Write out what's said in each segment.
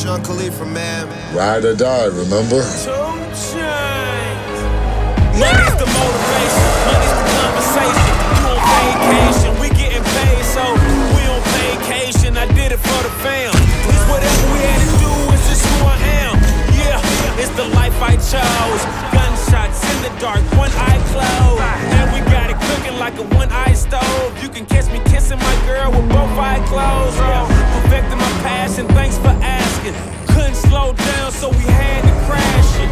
Sean Khalifa, man. Ride or die, remember? Money's the motivation, money's the conversation. You on vacation, we getting paid, so we on vacation. I did it for the fam. It's whatever we had to do, it's just who I am. Yeah, it's the life I chose. Gunshots in the dark, one eye closed. And we got it cooking like a one-eye stove. You can catch me kissing my girl with both eyes closed. Yeah, perfecting my passion, thanks for asking. Couldn't slow down, so we had to crash it.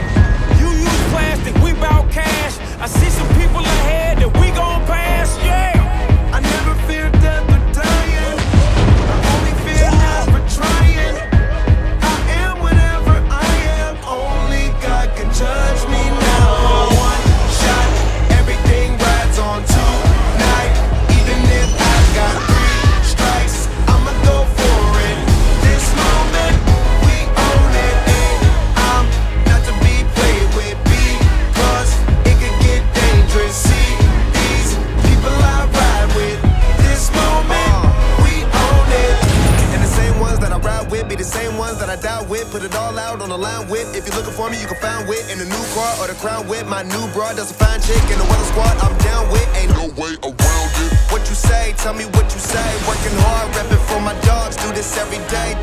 You use plastic, we bout cash. I see some people ahead that we gon' pass, yeah. I never fear death or dying. I only fear never trying. I am whatever I am. Only God can judge me now. One shot, everything rides on tonight. Even if I got 3 strikes, I'ma go for it. This moment, we own it. And I'm not to be played with because it could get dangerous. See these people I ride with. This moment, we own it. And the same ones that I ride with be the same ones that I die with. Put it all out on the line with. If you're looking for me, you can find wit in the new car or the crown with. My new broad does a fine chick in the weather squad. I'm down with, ain't no way around it. What you say? Tell me what you say. Working hard, repping for my dogs. Do this every day.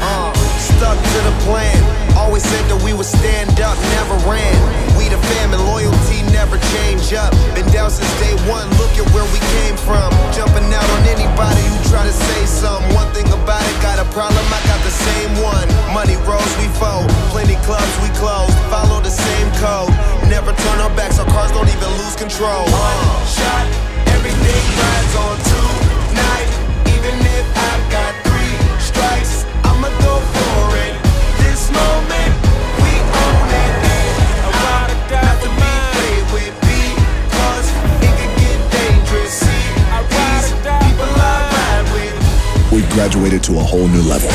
Stuck to the plan. Always said that we would stand up, never ran. We the fam and loyalty never change up. Been down since day one. Look at where we came from. Jumping out on anybody who try to say something. One thing about it, got a problem, I got the same one. Money rolls, we fold. Plenty clubs, we close. Follow the same code. Never turn our backs, our cars don't even lose control. One shot, everything rides on tonight. Even if I got 3 strikes, I'ma go for it. This moment, we own it. And I'm not to be played with because it could get dangerous. See, these people I ride with. We graduated to a whole new level.